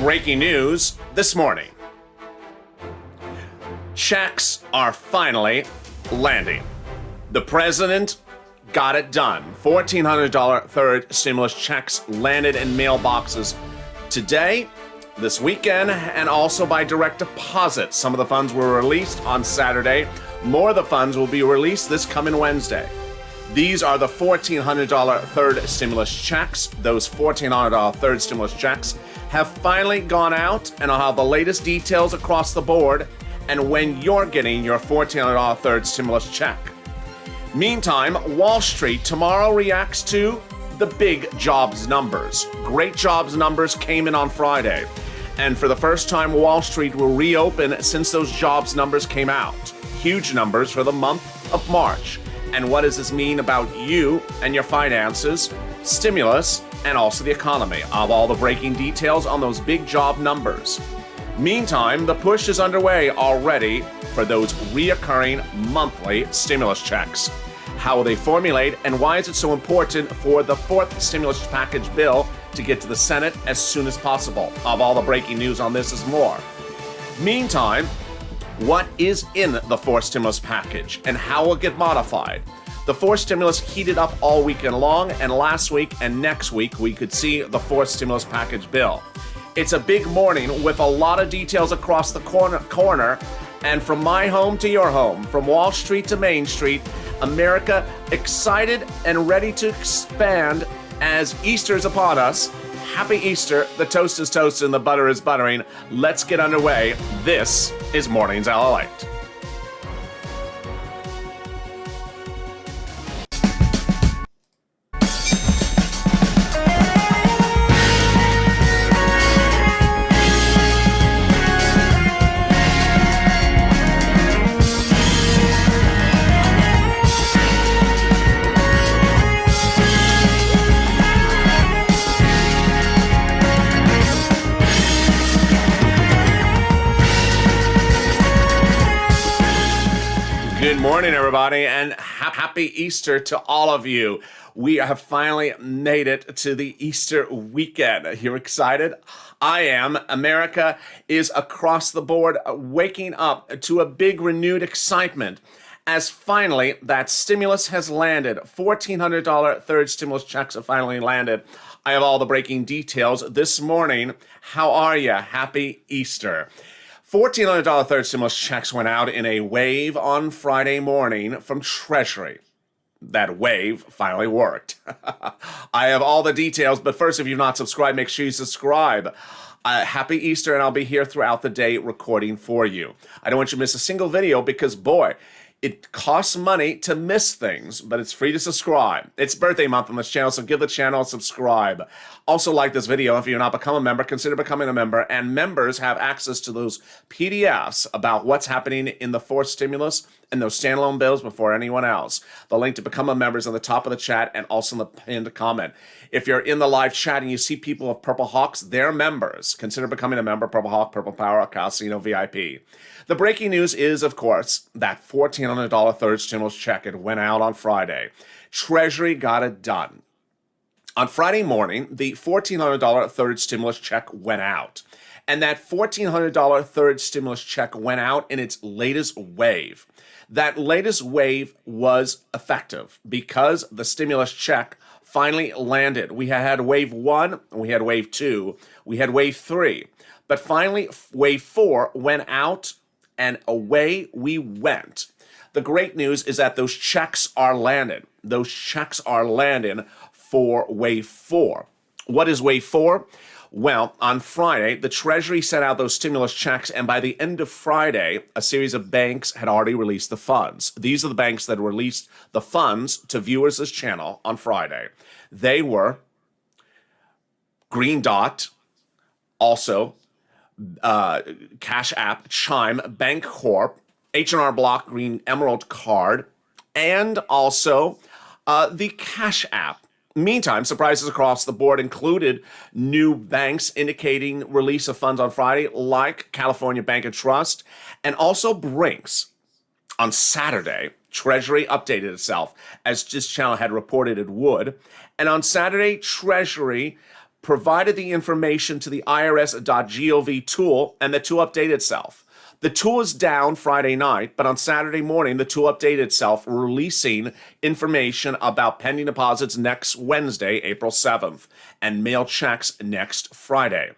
Breaking news this morning. Checks are finally landing. The president got it done. $1,400 third stimulus checks landed in mailboxes today, this weekend, and also by direct deposit. Some of the funds were released on Saturday. More of the funds will be released this coming Wednesday. These are the $1,400 third stimulus checks. Those $1,400 third stimulus checks have finally gone out, and I'll have the latest details across the board and when you're getting your $1,400 third stimulus check. Meantime, Wall Street tomorrow reacts to the big jobs numbers. Great jobs numbers came in on Friday, and for the first time, Wall Street will reopen since those jobs numbers came out. Huge numbers for the month of March. And what does this mean about you and your finances, stimulus, and also the economy? I'll have all the breaking details on those big job numbers. Meantime, the push is underway already for those reoccurring monthly stimulus checks. How will they formulate, and why is it so important for the fourth stimulus package bill to get to the Senate as soon as possible? I'll have all the breaking news on this and more. Meantime, what is in the fourth stimulus package and how will it get modified? The fourth stimulus heated up all weekend long, and last week and next week we could see the fourth stimulus package bill. It's a big morning with a lot of details across the corner, and from my home to your home, from Wall Street to Main Street, America excited and ready to expand as Easter is upon us. Happy Easter. The toast is toasted and the butter is buttering. Let's get underway. This is Mornings LALATE. Good morning, everybody, and happy Easter to all of you. We have finally made it to the Easter weekend. You're excited? I am. America is across the board waking up to a big renewed excitement as finally that stimulus has landed. $1,400 third stimulus checks have finally landed. I have all the breaking details this morning. How are you? Happy Easter. $1,400 third stimulus checks went out in a wave on Friday morning from Treasury. That wave finally worked. I have all the details, but first, if you've not subscribed, make sure you subscribe. Happy Easter, and I'll be here throughout the day recording for you. I don't want you to miss a single video because, boy, it costs money to miss things, but it's free to subscribe. It's birthday month on this channel, so give the channel a subscribe. Also, like this video. If you're not become a member, consider becoming a member. And members have access to those PDFs about what's happening in the fourth stimulus and those standalone bills before anyone else. The link to become a member is on the top of the chat and also in the pinned comment. If you're in the live chat and you see people with Purple Hawks, they're members. Consider becoming a member. Purple Hawk, Purple Power, Casino VIP. The breaking news is, of course, that $1,400 third stimulus check. It went out on Friday. Treasury got it done. On Friday morning, the $1,400 third stimulus check went out. And that $1,400 third stimulus check went out in its latest wave. That latest wave was effective because the stimulus check finally landed. We had wave 1, we had wave 2, we had wave 3. But finally, wave 4 went out and away we went. The great news is that those checks are landed. Those checks are landing for wave 4. What is wave 4? Well, on Friday, the Treasury sent out those stimulus checks, and by the end of Friday, a series of banks had already released the funds. These are the banks that released the funds to viewers of this channel on Friday. They were Green Dot, also Cash App, Chime, Bank Corp, H&R Block, Green Emerald Card, and also the Cash App. Meantime, surprises across the board included new banks indicating release of funds on Friday, like California Bank and Trust, and also Brinks. On Saturday, Treasury updated itself, as this channel had reported it would. And on Saturday, Treasury provided the information to the irs.gov tool, and the tool updated itself. The tool is down Friday night, but on Saturday morning, the tool updated itself, releasing information about pending deposits next Wednesday, April 7th, and mail checks next Friday.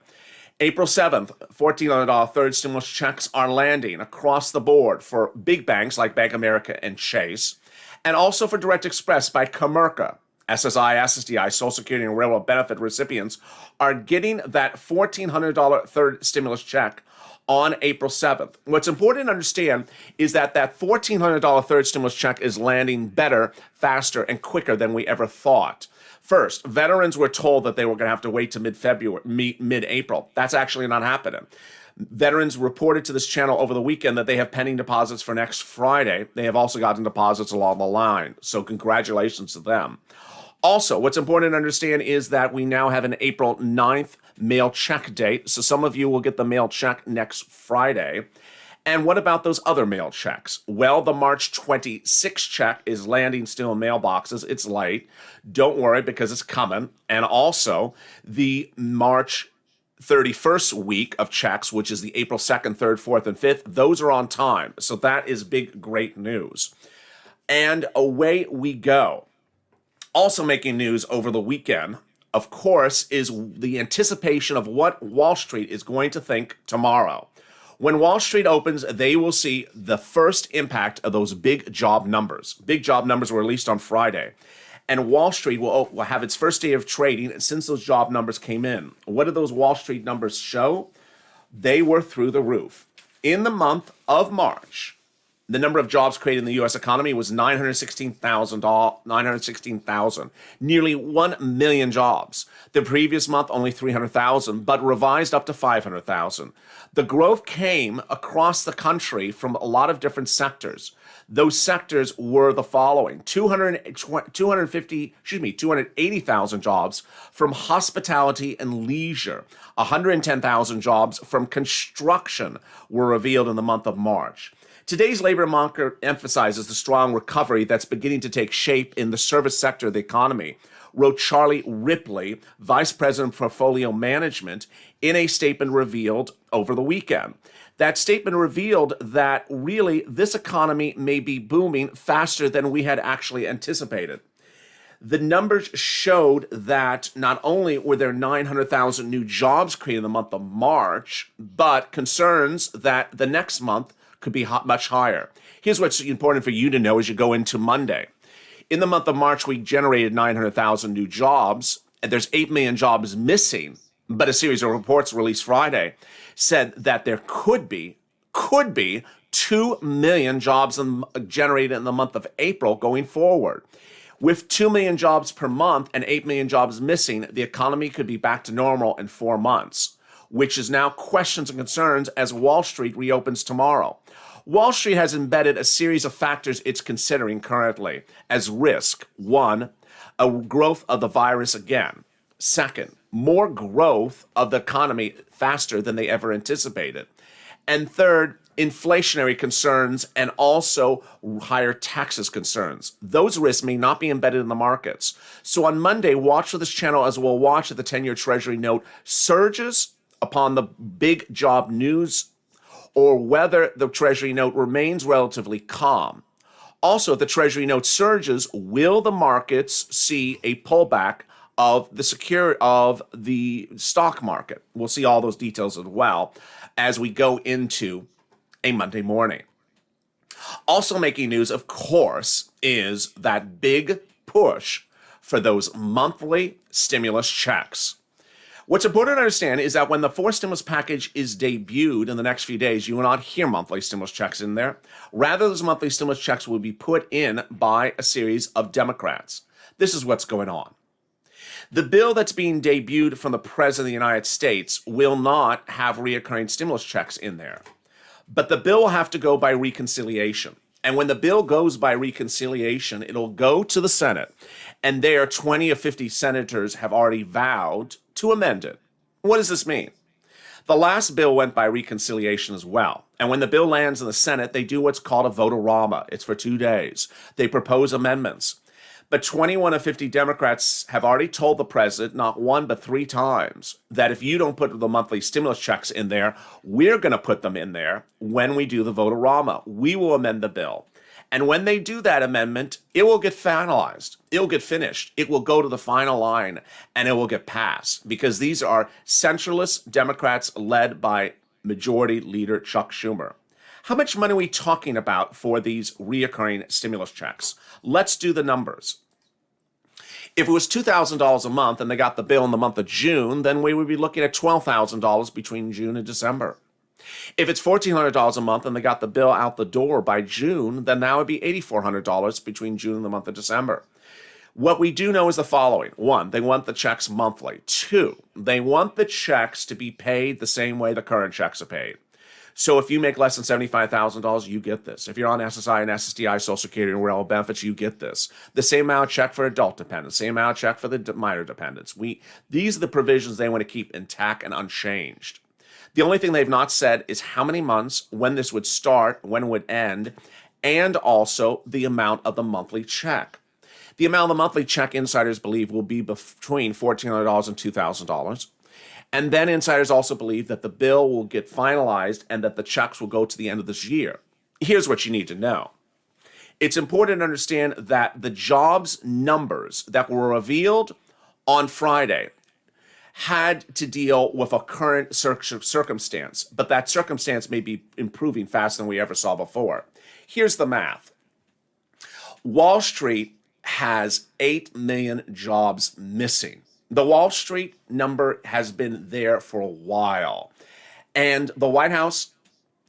April 7th, $1,400 third stimulus checks are landing across the board for big banks like Bank of America and Chase, and also for Direct Express by Comerica. SSI, SSDI, Social Security, and Railroad benefit recipients are getting that $1,400 third stimulus check on April 7th. What's important to understand is that that $1,400 third stimulus check is landing better, faster, and quicker than we ever thought. First, veterans were told that they were going to have to wait to mid-April. That's actually not happening. Veterans reported to this channel over the weekend that they have pending deposits for next Friday. They have also gotten deposits along the line, so congratulations to them. Also, what's important to understand is that we now have an April 9th mail check date, so some of you will get the mail check next Friday. And what about those other mail checks? Well, the March 26th check is landing still in mailboxes. It's late. Don't worry, because it's coming. And also, the March 31st week of checks, which is the April 2nd, 3rd, 4th, and 5th, those are on time. So that is big, great news. And away we go. Also making news over the weekend, of course, is the anticipation of what Wall Street is going to think tomorrow. When Wall Street opens, they will see the first impact of those big job numbers. Big job numbers were released on Friday. And Wall Street will have its first day of trading since those job numbers came in. What did those Wall Street numbers show? They were through the roof. In the month of March, the number of jobs created in the U.S. economy was 916,000, nearly 1 million jobs. The previous month, only 300,000, but revised up to 500,000. The growth came across the country from a lot of different sectors. Those sectors were the following: 280,000 jobs from hospitality and leisure. 110,000 jobs from construction were revealed in the month of March. Today's labor market emphasizes the strong recovery that's beginning to take shape in the service sector of the economy, wrote Charlie Ripley, Vice President of Portfolio Management, in a statement revealed over the weekend. That statement revealed that really this economy may be booming faster than we had actually anticipated. The numbers showed that not only were there 900,000 new jobs created in the month of March, but concerns that the next month could be much higher. Here's what's important for you to know as you go into Monday. In the month of March, we generated 900,000 new jobs, and there's 8 million jobs missing. But a series of reports released Friday said that there could be 2 million jobs generated in the month of April going forward. With 2 million jobs per month and 8 million jobs missing, the economy could be back to normal in 4 months, which is now questions and concerns as Wall Street reopens tomorrow. Wall Street has embedded a series of factors it's considering currently as risk. One, a growth of the virus again. Second, more growth of the economy faster than they ever anticipated. And third, inflationary concerns and also higher taxes concerns. Those risks may not be embedded in the markets. So on Monday, watch for this channel as we'll watch if the 10-year Treasury note surges upon the big job news, or whether the Treasury note remains relatively calm. Also, if the Treasury note surges, will the markets see a pullback of the stock market? We'll see all those details as well as we go into a Monday morning. Also making news, of course, is that big push for those monthly stimulus checks. What's important to understand is that when the fourth stimulus package is debuted in the next few days, you will not hear monthly stimulus checks in there. Rather, those monthly stimulus checks will be put in by a series of Democrats. This is what's going on. The bill that's being debuted from the President of the United States will not have reoccurring stimulus checks in there. But the bill will have to go by reconciliation. And when the bill goes by reconciliation, it'll go to the Senate. And there, 20 of 50 senators have already vowed to amend it. What does this mean? The last bill went by reconciliation as well. And when the bill lands in the Senate, they do what's called a vote-a-rama. It's for 2 days. They propose amendments. But 21 of 50 Democrats have already told the president, not one but three times, that if you don't put the monthly stimulus checks in there, we're going to put them in there when we do the vote-a-rama. We will amend the bill. And when they do that amendment, it will get finalized. It will get finished. It will go to the final line, and it will get passed, because these are centralist Democrats led by Majority Leader Chuck Schumer. How much money are we talking about for these reoccurring stimulus checks? Let's do the numbers. If it was $2,000 a month and they got the bill in the month of June, then we would be looking at $12,000 between June and December. If it's $1,400 a month and they got the bill out the door by June, then that would be $8,400 between June and the month of December. What we do know is the following. One, they want the checks monthly. Two, they want the checks to be paid the same way the current checks are paid. So if you make less than $75,000, you get this. If you're on SSI and SSDI, Social Security, and relevant benefits, you get this. The same amount of check for adult dependents, same amount of check for the minor dependents. These are the provisions they want to keep intact and unchanged. The only thing they've not said is how many months, when this would start, when it would end, and also the amount of the monthly check. The amount of the monthly check, insiders believe, will be between $1,400 and $2,000. And then insiders also believe that the bill will get finalized and that the checks will go to the end of this year. Here's what you need to know. It's important to understand that the jobs numbers that were revealed on Friday had to deal with a current circumstance, but that circumstance may be improving faster than we ever saw before. Here's the math. Wall Street has 8 million jobs missing. The Wall Street number has been there for a while. And the White House,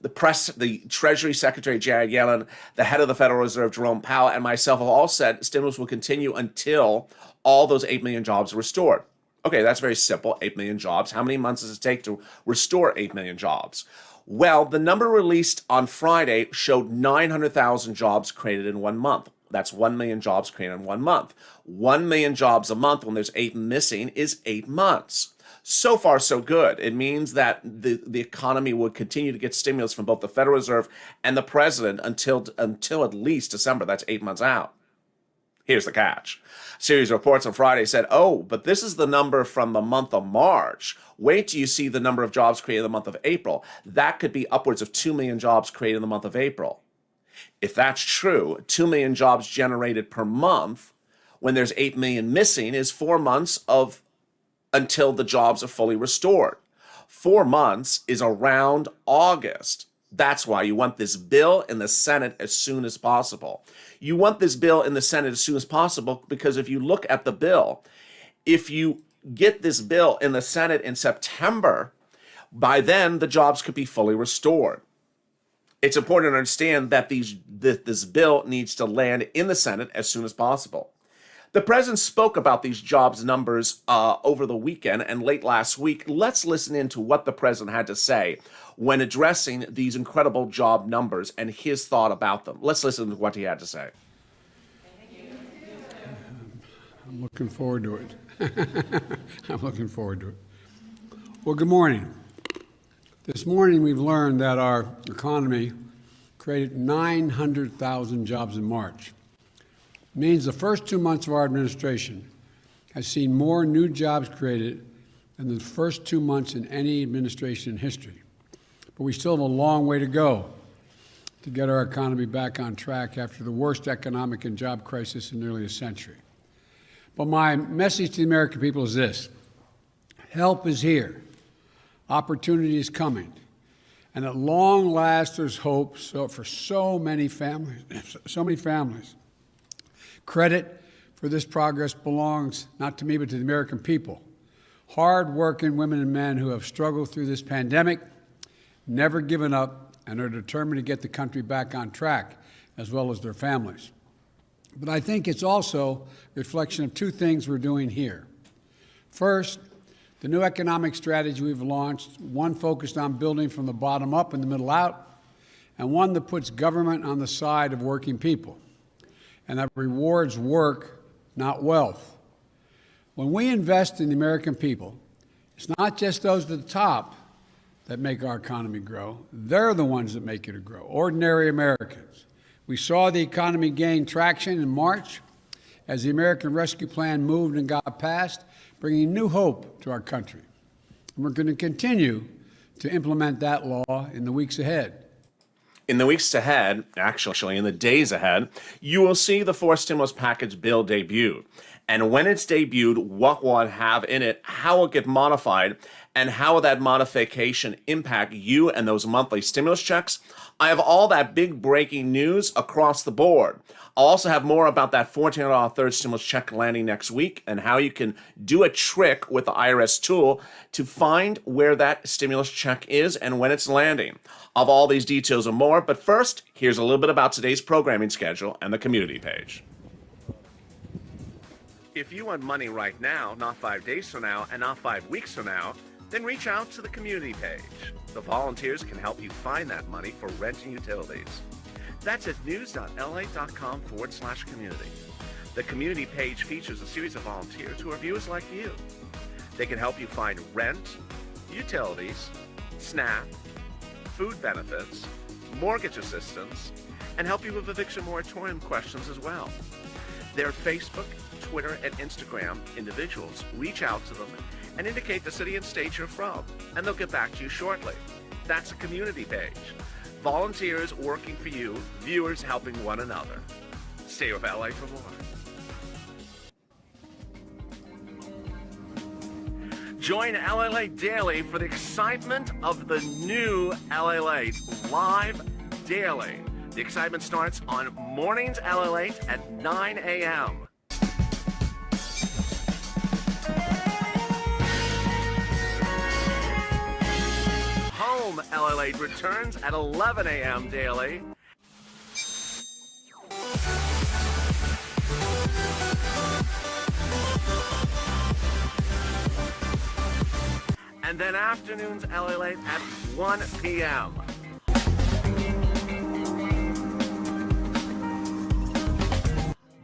the press, the Treasury Secretary Janet Yellen, the head of the Federal Reserve Jerome Powell, and myself have all said stimulus will continue until all those 8 million jobs are restored. Okay, that's very simple, 8 million jobs. How many months does it take to restore 8 million jobs? Well, the number released on Friday showed 900,000 jobs created in 1 month. That's 1 million jobs created in 1 month. 1 million jobs a month when there's 8 missing is 8 months. So far, so good. It means that the economy would continue to get stimulus from both the Federal Reserve and the president until at least December. That's 8 months out. Here's the catch. A series of reports on Friday said, oh, but this is the number from the month of March. Wait till you see the number of jobs created in the month of April. That could be upwards of 2 million jobs created in the month of April. If that's true, 2 million jobs generated per month when there's 8 million missing is 4 months until the jobs are fully restored. 4 months is around August. That's why you want this bill in the Senate as soon as possible. You want this bill in the Senate as soon as possible because if you look at the bill, if you get this bill in the Senate in September, by then the jobs could be fully restored. It's important to understand that this bill needs to land in the Senate as soon as possible. The president spoke about these jobs numbers over the weekend and late last week. Let's listen in to what the president had to say when addressing these incredible job numbers and his thought about them. Let's listen to what he had to say. I'm looking forward to it. I'm looking forward to it. Well, good morning. This morning we've learned that our economy created 900,000 jobs in March. It means the first 2 months of our administration has seen more new jobs created than the first 2 months in any administration in history. But we still have a long way to go to get our economy back on track after the worst economic and job crisis in nearly a century. But my message to the American people is this: help is here. Opportunity is coming. And at long last, there's hope for so many families. Credit for this progress belongs not to me, but to the American people. Hard-working women and men who have struggled through this pandemic, never given up, and are determined to get the country back on track, as well as their families. But I think it's also a reflection of two things we're doing here. First, the new economic strategy we've launched, one focused on building from the bottom up and the middle out, and one that puts government on the side of working people, and that rewards work, not wealth. When we invest in the American people, it's not just those at the top that make our economy grow. They're the ones that make it grow, ordinary Americans. We saw the economy gain traction in March, as the American Rescue Plan moved and got passed, bringing new hope to our country. And we're going to continue to implement that law in the weeks ahead. In the weeks ahead, actually in the days ahead, you will see the fourth stimulus package bill debut. And when it's debuted, what will it have in it, how will it get modified, and how will that modification impact you and those monthly stimulus checks? I have all that big breaking news across the board. I'll also have more about that $1,400 third stimulus check landing next week and how you can do a trick with the IRS tool to find where that stimulus check is and when it's landing. Of all these details and more, but first, here's a little bit about today's programming schedule and the community page. If you want money right now, not 5 days from now, and not 5 weeks from now, then reach out to the community page. The volunteers can help you find that money for rent and utilities. That's at news.lalate.com/community. The community page features a series of volunteers who are viewers like you. They can help you find rent, utilities, SNAP, food benefits, mortgage assistance, and help you with eviction moratorium questions as well. Their Facebook, Twitter, and Instagram individuals reach out to them and indicate the city and state you're from, and they'll get back to you shortly. That's a community page. Volunteers working for you, viewers helping one another. Stay with LA for more. Join LALATE Daily for the excitement of the new LALATE live daily. The excitement starts on Mornings LALATE at 9 a.m. Home LALATE returns at 11 a.m. daily. And then afternoons LALATE at 1 p.m.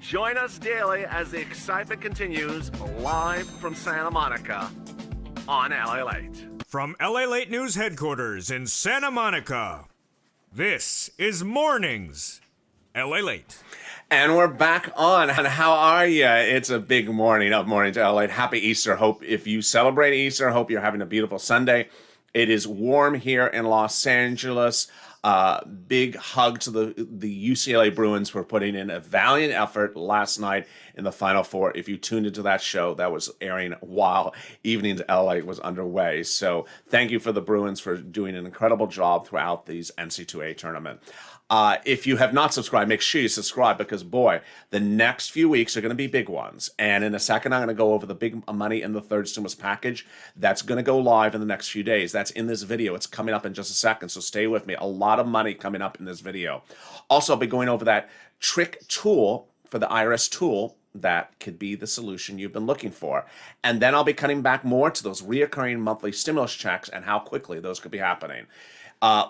Join us daily as the excitement continues live from Santa Monica on LALATE. From LALATE News Headquarters in Santa Monica, this is Mornings LALATE. And we're back on. And how are you? It's a big morning of Morning to LA. Happy Easter. Hope if you celebrate Easter, hope you're having a beautiful Sunday. It is warm here in Los Angeles. Big hug to the UCLA Bruins for putting in a valiant effort last night in the Final Four. If you tuned into that show, that was airing while Evenings LA was underway. So thank you for the Bruins for doing an incredible job throughout these NC2A tournament. If you have not subscribed, make sure you subscribe because, boy, the next few weeks are going to be big ones. And in a second, I'm going to go over the big money in the third stimulus package. That's going to go live in the next few days. That's in this video. It's coming up in just a second, so stay with me. A lot of money coming up in this video. Also, I'll be going over that trick tool for the IRS tool that could be the solution you've been looking for. And then I'll be cutting back more to those reoccurring monthly stimulus checks and how quickly those could be happening.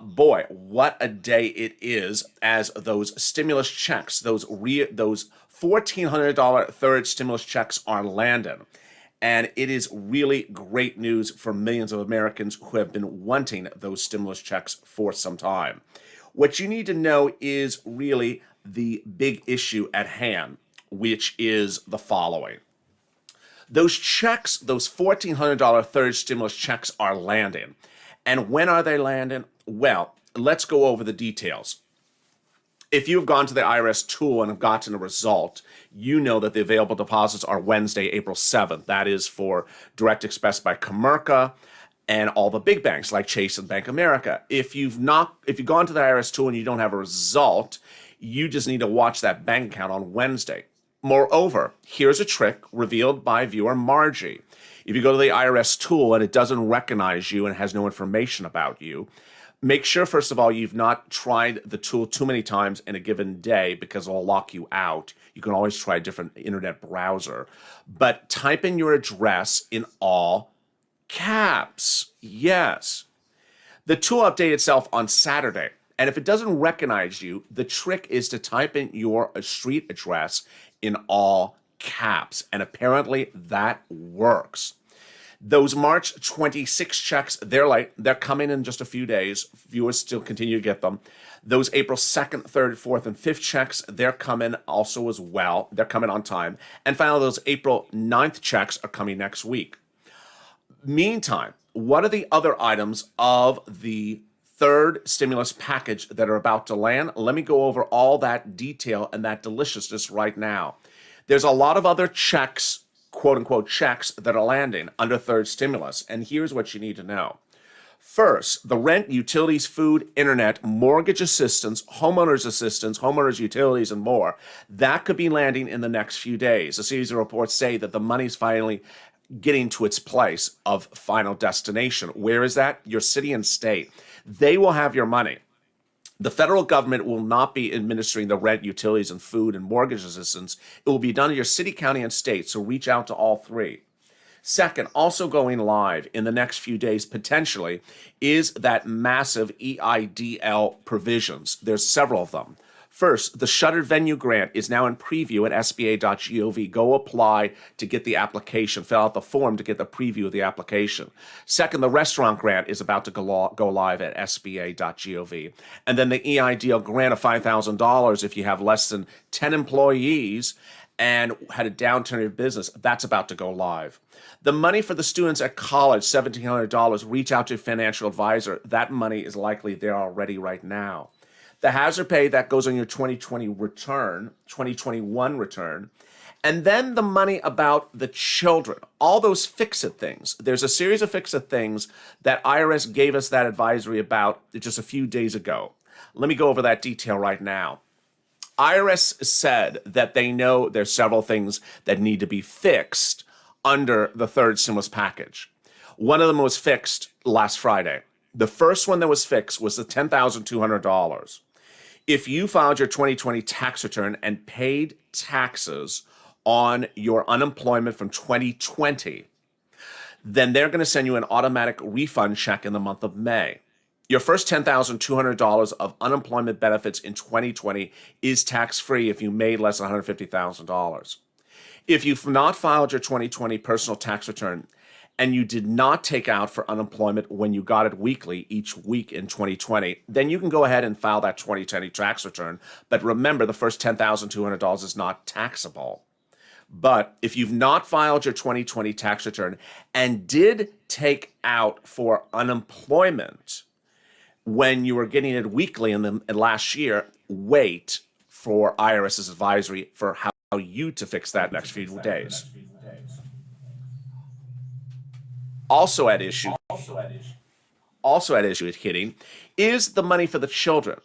Boy, what a day it is as those stimulus checks, those $1,400 third stimulus checks are landing. And it is really great news for millions of Americans who have been wanting those stimulus checks for some time. What you need to know is really the big issue at hand, which is the following. Those checks, those $1,400 third stimulus checks are landing. And when are they landing? Well, let's go over the details. If you've gone to the IRS tool and have gotten a result, you know that the available deposits are Wednesday, April 7th. That is for Direct Express by Comerica and all the big banks like Chase and Bank America. If you've gone to the IRS tool and you don't have a result, you just need to watch that bank account on Wednesday. Moreover, here's a trick revealed by viewer Margie. If you go to the IRS tool and it doesn't recognize you and has no information about you, make sure, first of all, you've not tried the tool too many times in a given day because it'll lock you out. You can always try a different internet browser. But type in your address in all caps. Yes. The tool updated itself on Saturday. And if it doesn't recognize you, the trick is to type in your street address in all caps. And apparently that works. Those March 26 checks, they're late. They're coming in just a few days. Viewers still continue to get them. Those April 2nd, 3rd, 4th, and 5th checks, they're coming also as well. They're coming on time. And finally, those April 9th checks are coming next week. Meantime, what are the other items of the third stimulus package that are about to land? Let me go over all that detail and that deliciousness right now. There's a lot of other checks, quote unquote checks, that are landing under third stimulus. And here's what you need to know. First, the rent, utilities, food, internet, mortgage assistance, homeowners utilities, and more. That could be landing in the next few days. A series of reports say that the money's finally getting to its place of final destination. Where is that? Your city and state. They will have your money. The federal government will not be administering the rent, utilities, and food and mortgage assistance. It will be done in your city, county, and state, so reach out to all three. Second, also going live in the next few days potentially is that massive EIDL provisions. There's several of them. First, the Shuttered Venue Grant is now in preview at sba.gov. Go apply to get the application. Fill out the form to get the preview of the application. Second, the Restaurant Grant is about to go live at sba.gov. And then the EIDL grant of $5,000 if you have less than 10 employees and had a downturn in your business, that's about to go live. The money for the students at college, $1,700, reach out to a financial advisor. That money is likely there already right now. The hazard pay, that goes on your 2020 return, 2021 return. And then the money about the children, all those fix-it things. There's a series of fix-it things that IRS gave us that advisory about just a few days ago. Let me go over that detail right now. IRS said that they know there's several things that need to be fixed under the third stimulus package. One of them was fixed last Friday. The first one that was fixed was the $10,200. If you filed your 2020 tax return and paid taxes on your unemployment from 2020, then they're going to send you an automatic refund check in the month of May. Your first $10,200 of unemployment benefits in 2020 is tax-free if you made less than $150,000. If you've not filed your 2020 personal tax return and you did not take out for unemployment when you got it weekly each week in 2020, then you can go ahead and file that 2020 tax return. But remember, the first $10,200 is not taxable. But if you've not filed your 2020 tax return and did take out for unemployment when you were getting it weekly in last year, wait for IRS's advisory for how you to fix that next few days. Also at issue hitting is the money for the children.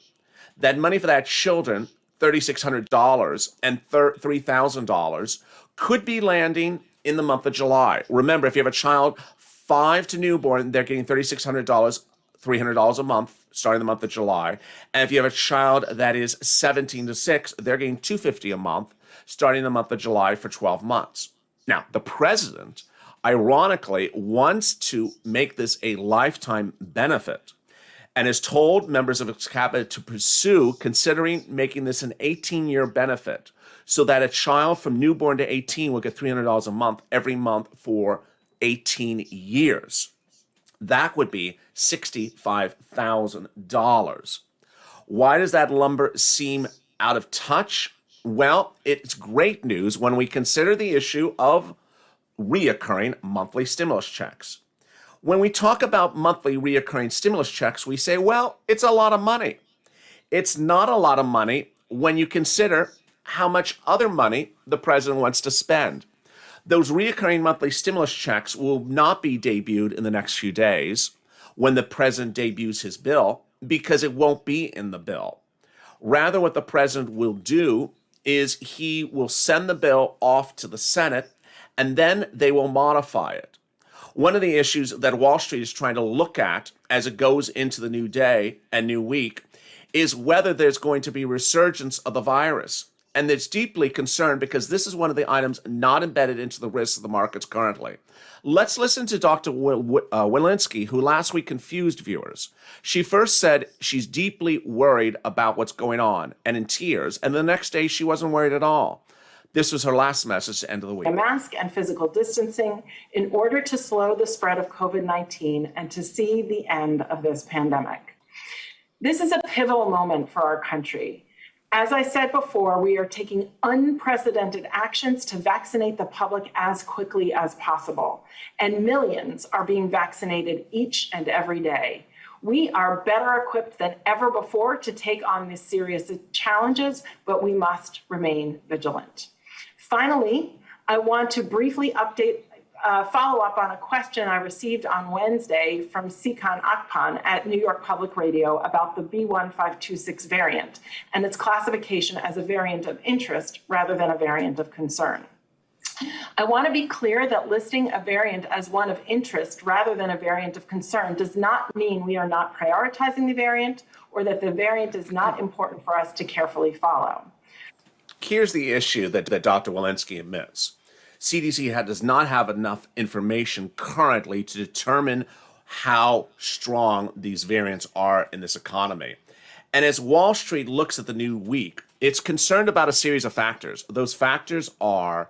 That money for that children, $3,600 and $3,000, could be landing in the month of July. Remember, if you have a child 5 to newborn, they're getting $3,600, $300 a month starting the month of July. And if you have a child that is 17 to 6, they're getting $250 a month starting the month of July for 12 months. Now, the president, ironically, wants to make this a lifetime benefit and has told members of its cabinet to pursue considering making this an 18-year benefit so that a child from newborn to 18 will get $300 a month every month for 18 years. That would be $65,000. Why does that number seem out of touch? Well, it's great news when we consider the issue of reoccurring monthly stimulus checks. When we talk about monthly reoccurring stimulus checks, we say, well, it's a lot of money. It's not a lot of money when you consider how much other money the president wants to spend. Those reoccurring monthly stimulus checks will not be debuted in the next few days when the president debuts his bill because it won't be in the bill. Rather, what the president will do is he will send the bill off to the Senate and then they will modify it. One of the issues that Wall Street is trying to look at as it goes into the new day and new week is whether there's going to be resurgence of the virus. And it's deeply concerned because this is one of the items not embedded into the risks of the markets currently. Let's listen to Dr. Walensky, who last week confused viewers. She first said she's deeply worried about what's going on and in tears, and the next day she wasn't worried at all. This was her last message to end of the week. A mask and physical distancing in order to slow the spread of COVID-19 and to see the end of this pandemic. This is a pivotal moment for our country. As I said before, we are taking unprecedented actions to vaccinate the public as quickly as possible, and millions are being vaccinated each and every day. We are better equipped than ever before to take on these serious challenges, but we must remain vigilant. Finally, I want to briefly follow up on a question I received on Wednesday from Sikan Akpan at New York Public Radio about the B1526 variant and its classification as a variant of interest rather than a variant of concern. I want to be clear that listing a variant as one of interest rather than a variant of concern does not mean we are not prioritizing the variant or that the variant is not important for us to carefully follow. Here's the issue that Dr. Walensky admits. CDC does not have enough information currently to determine how strong these variants are in this economy. And as Wall Street looks at the new week, it's concerned about a series of factors. Those factors are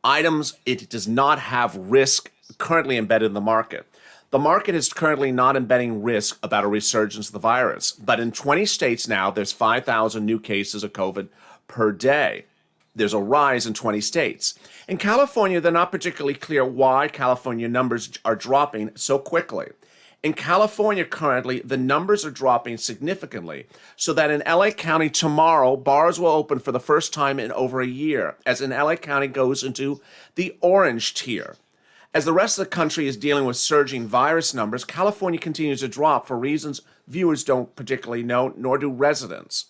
items it does not have risk currently embedded in the market. The market is currently not embedding risk about a resurgence of the virus. But in 20 states now, there's 5,000 new cases of COVID per day. There's a rise in 20 states. In California, they're not particularly clear why California numbers are dropping so quickly. In California currently, the numbers are dropping significantly, so that in LA County tomorrow, bars will open for the first time in over a year, as in LA County goes into the orange tier. As the rest of the country is dealing with surging virus numbers, California continues to drop for reasons viewers don't particularly know, nor do residents.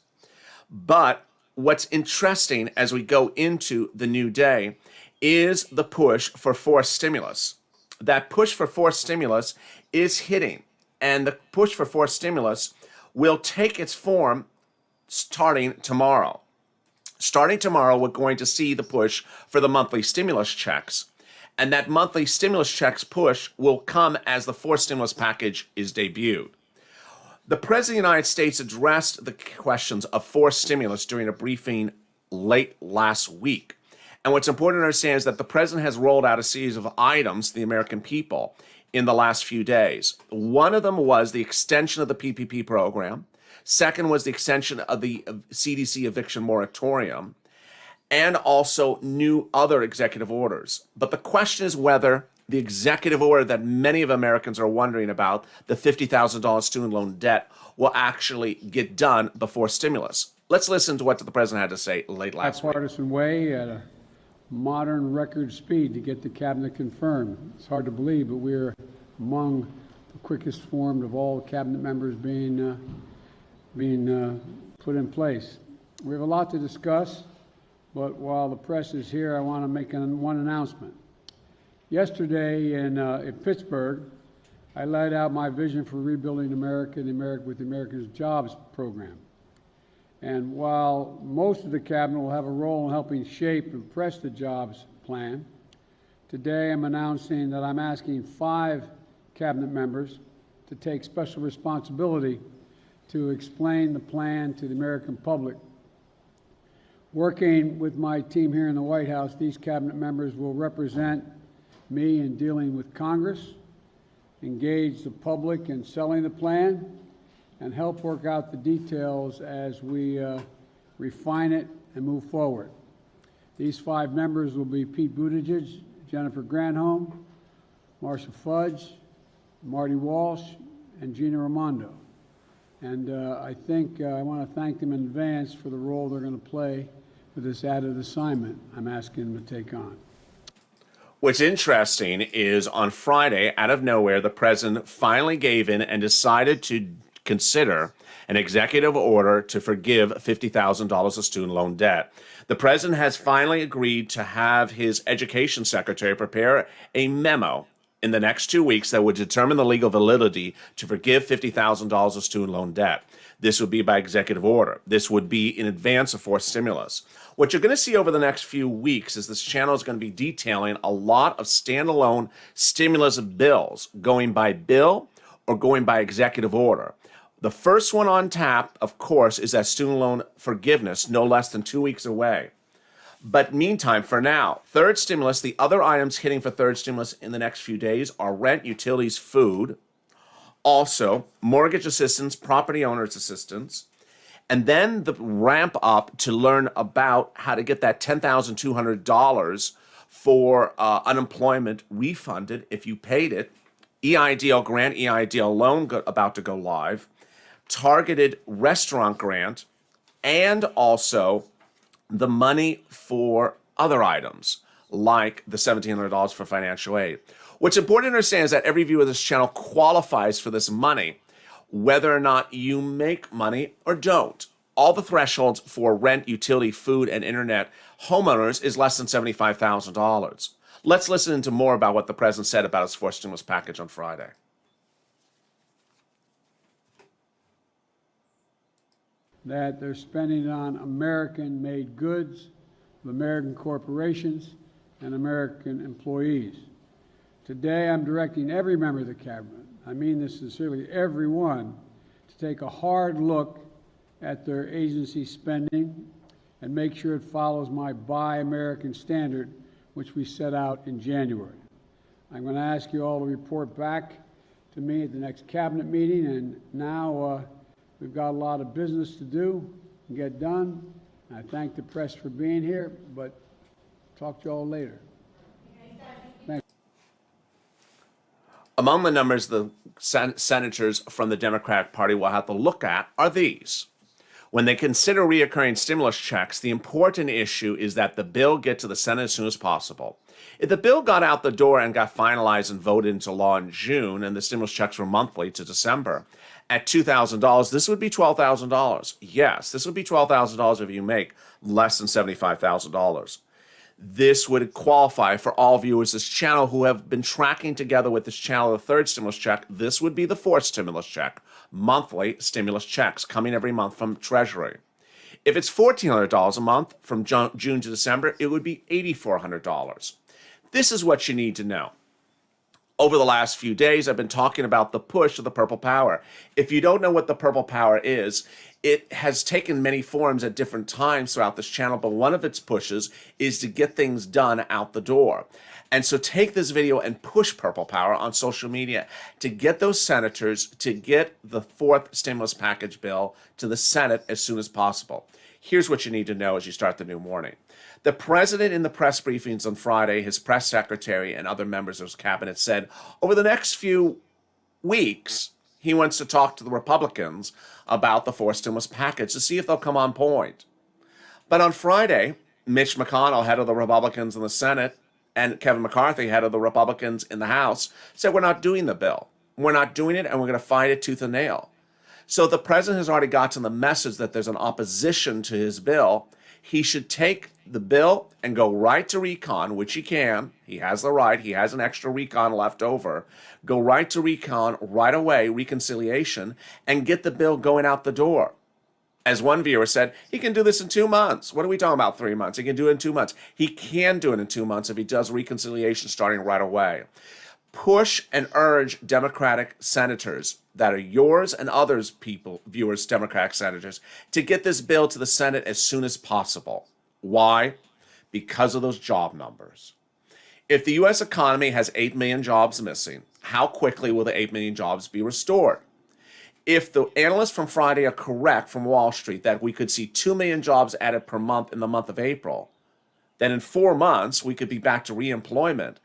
But what's interesting as we go into the new day is the push for forced stimulus. That push for forced stimulus is hitting, and the push for forced stimulus will take its form starting tomorrow. Starting tomorrow, we're going to see the push for the monthly stimulus checks, and that monthly stimulus checks push will come as the forced stimulus package is debuted. The President of the United States addressed the questions of forced stimulus during a briefing late last week. And what's important to understand is that the President has rolled out a series of items to the American people in the last few days. One of them was the extension of the PPP program. Second was the extension of the CDC eviction moratorium, and also new other executive orders. But the question is whether the executive order that many of Americans are wondering about, the $50,000 student loan debt, will actually get done before stimulus. Let's listen to what the president had to say late last week. Bipartisan way at a modern record speed to get the cabinet confirmed. It's hard to believe, but we're among the quickest formed of all cabinet members being put in place. We have a lot to discuss, but while the press is here, I want to make one announcement. Yesterday in Pittsburgh, I laid out my vision for rebuilding America with the America's Jobs program. And while most of the cabinet will have a role in helping shape and press the jobs plan, today I'm announcing that I'm asking 5 cabinet members to take special responsibility to explain the plan to the American public. Working with my team here in the White House, these cabinet members will represent me in dealing with Congress, engage the public in selling the plan, and help work out the details as we refine it and move forward. These 5 members will be Pete Buttigieg, Jennifer Granholm, Marcia Fudge, Marty Walsh, and Gina Raimondo. And I think I want to thank them in advance for the role they're going to play with this added assignment I'm asking them to take on. What's interesting is on Friday, out of nowhere, the president finally gave in and decided to consider an executive order to forgive $50,000 of student loan debt. The president has finally agreed to have his education secretary prepare a memo in the next 2 weeks that would determine the legal validity to forgive $50,000 of student loan debt. This would be by executive order. This would be in advance of forced stimulus. What you're going to see over the next few weeks is this channel is going to be detailing a lot of standalone stimulus bills going by bill or going by executive order. The first one on tap, of course, is that student loan forgiveness, no less than 2 weeks away. But meantime, for now, third stimulus, the other items hitting for third stimulus in the next few days are rent, utilities, food, also mortgage assistance, property owners assistance, and then the ramp up to learn about how to get that $10,200 for unemployment refunded if you paid it. EIDL grant, EIDL loan about to go live, targeted restaurant grant, and also the money for other items like the $1,700 for financial aid. What's important to understand is that every viewer of this channel qualifies for this money, whether or not you make money or don't. All the thresholds for rent, utility, food, and internet homeowners is less than $75,000. Let's listen to more about what the president said about his fourth stimulus package on Friday. That they're spending it on American-made goods, American corporations, and American employees. Today, I'm directing every member of the cabinet, I mean this sincerely, everyone, to take a hard look at their agency spending and make sure it follows my Buy American standard, which we set out in January. I'm going to ask you all to report back to me at the next cabinet meeting, and now we've got a lot of business to do and get done. I thank the press for being here, but talk to you all later. Thank you. Among the numbers the senators from the Democratic Party will have to look at are these. When they consider reoccurring stimulus checks, the important issue is that the bill get to the Senate as soon as possible. If the bill got out the door and got finalized and voted into law in June, and the stimulus checks were monthly to December, at $2,000, this would be $12,000. Yes, this would be $12,000 if you make less than $75,000. This would qualify for all viewers of this channel who have been tracking together with this channel the third stimulus check. This would be the fourth stimulus check. Monthly stimulus checks coming every month from Treasury. If it's $1,400 a month from June to December, it would be $8,400. This is what you need to know. Over the last few days, I've been talking about the push of the purple power. If you don't know what the purple power is, it has taken many forms at different times throughout this channel, but one of its pushes is to get things done out the door. And so take this video and push purple power on social media to get those senators to get the fourth stimulus package bill to the Senate as soon as possible. Here's what you need to know as you start the new morning. The president in the press briefings on Friday, his press secretary and other members of his cabinet said over the next few weeks, he wants to talk to the Republicans about the fourth stimulus package to see if they'll come on point. But on Friday, Mitch McConnell, head of the Republicans in the Senate, and Kevin McCarthy, head of the Republicans in the House, said we're not doing the bill. We're not doing it, and we're going to fight it tooth and nail. So the president has already gotten the message that there's an opposition to his bill. He should take the bill and go right to recon, which he can. He has the right. He has an extra recon left over. Go right to recon right away, reconciliation, and get the bill going out the door. As one viewer said, he can do this in 2 months. What are we talking about, 3 months? He can do it in 2 months. He can do it in 2 months if he does reconciliation starting right away. Push and urge Democratic senators that are yours and others people, viewers, Democratic senators, to get this bill to the Senate as soon as possible. Why? Because of those job numbers. If the U.S. economy has 8 million jobs missing, how quickly will the 8 million jobs be restored? If the analysts from Friday are correct from Wall Street that we could see 2 million jobs added per month in the month of April, then in 4 months we could be back to reemployment.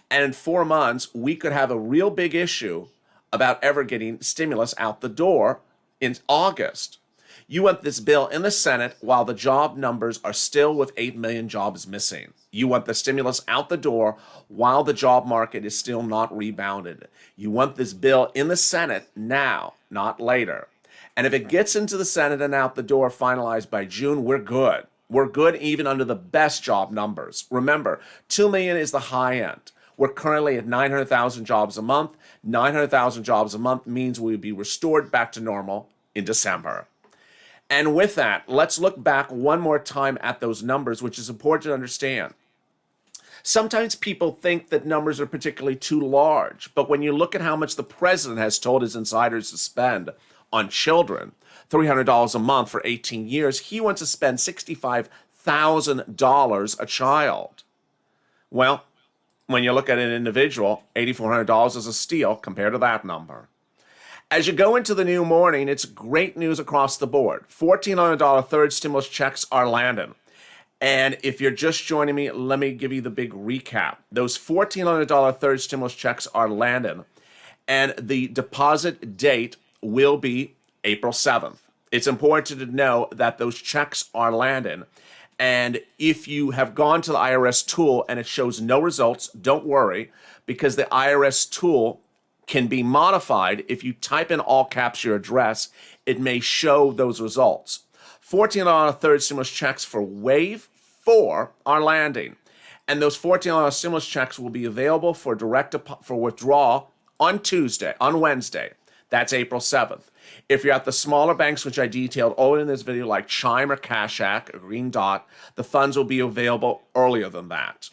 And in 4 months, we could have a real big issue about ever getting stimulus out the door in August. You want this bill in the Senate while the job numbers are still with 8 million jobs missing. You want the stimulus out the door while the job market is still not rebounded. You want this bill in the Senate now, not later. And if it gets into the Senate and out the door finalized by June, we're good. We're good even under the best job numbers. Remember, 2 million is the high end. We're currently at 900,000 jobs a month. 900,000 jobs a month means we would be restored back to normal in December. And with that, let's look back one more time at those numbers, which is important to understand. Sometimes people think that numbers are particularly too large, but when you look at how much the president has told his insiders to spend on children, $300 a month for 18 years, he wants to spend $8,400 a child. Well, when you look at an individual, $8,400 is a steal compared to that number. As you go into the new morning, it's great news across the board. $1,400 third stimulus checks are landing. And if you're just joining me, let me give you the big recap. Those $1,400 third stimulus checks are landing, and the deposit date will be April 7th. It's important to know that those checks are landing. And if you have gone to the IRS tool and it shows no results, don't worry, because the IRS tool can be modified. If you type in all caps your address, it may show those results. $1,400 third stimulus checks for wave 4 are landing. And those $1,400 stimulus checks will be available for withdrawal on Wednesday. That's April 7th. If you're at the smaller banks, which I detailed earlier in this video, like Chime or Cash App or Green Dot, the funds will be available earlier than that.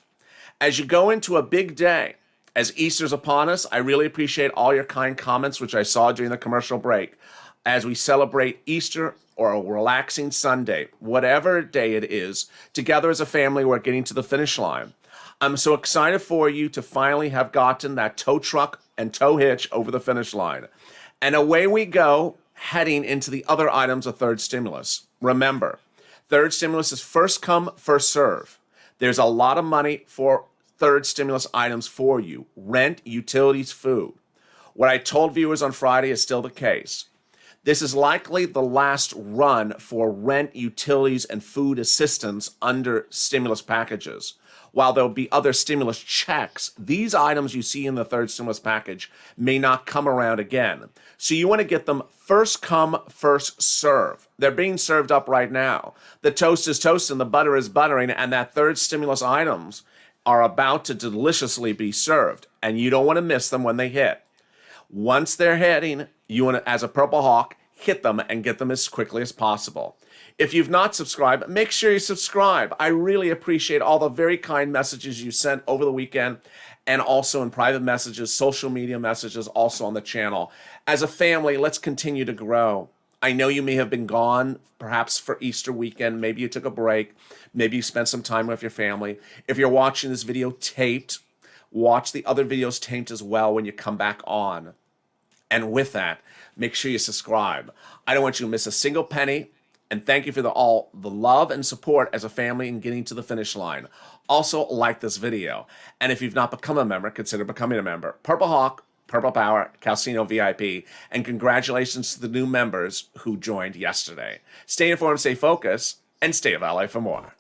As you go into a big day, as Easter's upon us, I really appreciate all your kind comments, which I saw during the commercial break. As we celebrate Easter or a relaxing Sunday, whatever day it is, together as a family, we're getting to the finish line. I'm so excited for you to finally have gotten that tow truck and tow hitch over the finish line. And away we go, heading into the other items of third stimulus. Remember, third stimulus is first come, first serve. There's a lot of money for third stimulus items for you. Rent, utilities, food. What I told viewers on Friday is still the case. This is likely the last run for rent, utilities, and food assistance under stimulus packages. While there'll be other stimulus checks, these items you see in the third stimulus package may not come around again. So you want to get them first come, first serve. They're being served up right now. The toast is toasting, the butter is buttering, and that third stimulus items are about to deliciously be served. And you don't want to miss them when they hit. Once they're hitting, you want to, as a Purple Hawk, hit them and get them as quickly as possible. If you've not subscribed, make sure you subscribe. I really appreciate all the very kind messages you sent over the weekend and also in private messages, social media messages, also on the channel. As a family, let's continue to grow. I know you may have been gone, perhaps for Easter weekend. Maybe you took a break. Maybe you spent some time with your family. If you're watching this video taped, watch the other videos taped as well when you come back on. And with that, make sure you subscribe. I don't want you to miss a single penny. And thank you for all the love and support as a family in getting to the finish line. Also, like this video. And if you've not become a member, consider becoming a member. Purple Hawk, Purple Power, Calcino VIP, and congratulations to the new members who joined yesterday. Stay informed, stay focused, and stay of LA for more.